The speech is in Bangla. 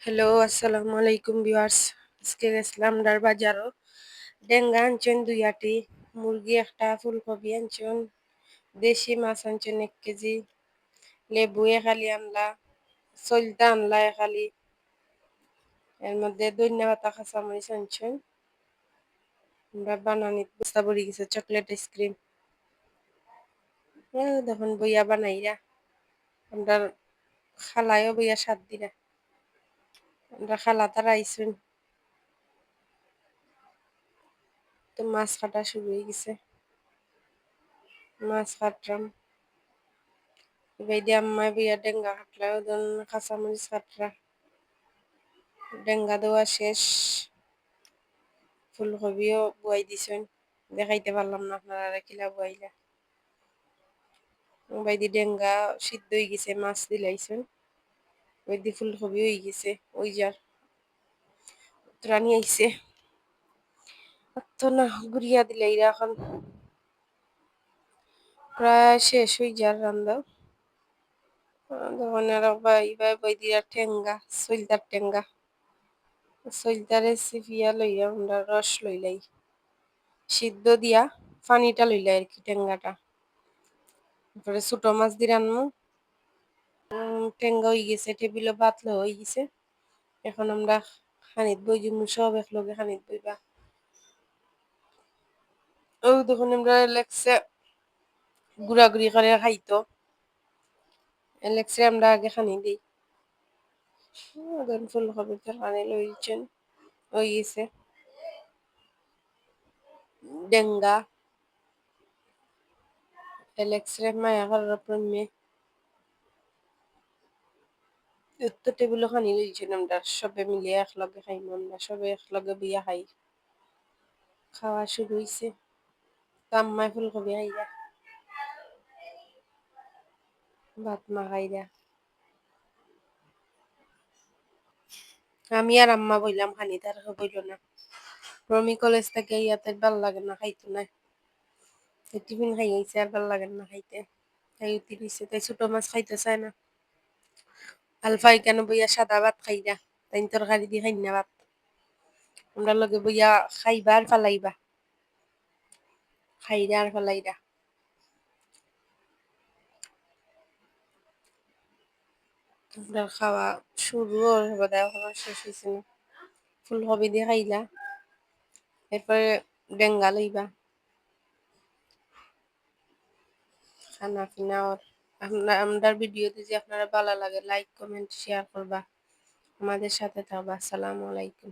হ্যালো, আসসালামু আলাইকুম ভিউয়ার্স। আজকে গেছিলাম বাজারও। ডেঙ্গা আনছেন 2 আটি, মুরগি একটা, ফুলকপি আনছেন, দেশি মাছ আনছেন 1 কেজি, লেবু এখালি আনলা, সলতা আনলা এখালি, এর মধ্যে ধনিয়া পাতা কাঁচামরিচ আনছেন। আমরা বানানি বস্তা ভরে গেছে চকলেট আইসক্রিম। দেখুন বইয়া বানাইরা, আমরা খালায়ও বইয়া 7 দিনা, আমরা খালা তারা আইসুন। তো মাছ কাটা শুরু হয়ে গেছে, মাছ কাটলাম। এবার আম্মাই বইয়া ডেঙ্গা কাটলা, ওজন কাঁচামরিচ কাটরা, ডেঙ্গা দেওয়া শেষ। ফুলকপিও বুয়াই দিছেন, দেখাইতে পারলাম না আপনারা কিলা বুয়াইলা। বাইদি ডেঙ্গা সিদ্ধ হয়ে গেছে, মাছ দিলাইছেন। ওইদি ফুলকপি হয়ে গেছে, ওই যার রানি আইছে তো না গুড়িয়া দিলাই এখন প্রায় শেষ হয়ে যার রান্না। তখন আর বাইদি আর ঠেঙ্গা, সইলতার ঠেঙ্গা, সইলতার রেসিপিয়া লইয়া আমরা রস লইলাই, সিদ্ধ দিয়া পানিটা লইলাই আর কি ঠেঙ্গাটা। তারপরে ছোট মাছ দিয়ে রান্না। ঠেঙ্গা হয়ে গেছে, টেবিলে পাতলা হয়ে গেছে। এখন আমরা খানিত বই জন্য সব একলগে খানিত বইবা। ও তখন আমরা লেগছে গুড়াগুড়ি করে খাইতো, লেগছে আমরা আগে খানি দিই। ফুলকপির তরকারি লইছেন হয়ে গেছে। ডেঙ্গা এলেক্সরে মায়া করার পর মেয়ে তো টেবিল খানি লইছেন আমরা সবে মিলিয়ে একলগে খাইম, আমরা সবে একলগে বিয়া খাই। খাওয়া শুরু হয়েছে, আম্মায় ফুলকপি আইরা ভাত মাখাইরা, আমি আর আম্মা বইলাম খানি, তার বইল না। রমি কলেজ থেকে ইয়াতে ভাল লাগে না খাইতো না, টিফিন খাই আইছে আর ভাল লাগে না খাইতে, তাই উঠি দিছে। তাই ছোট মাছ খাইতে চায় না। আলফা এখানে বইয়া সাদা ভাত খাইরা, তাই তরকারি দিয়ে খাই না ভাত। আমরা লগে বইয়া খাইবা আর ফালাইবা, খাইরা আর ফালাইরা। আমরা খাওয়া শুরু বোধ হয় এখনো শেষ হয়েছে না। ফুলকপি দিয়ে খাইলা, এরপরে ডেঙ্গা লইবা, খানা পিনা। ওর আমাদের ভিডিও যদি আপনারা ভালো লাগে লাইক কমেন্ট শেয়ার করবা, আমাদের সাথে থাকবা। আসসালামু আলাইকুম।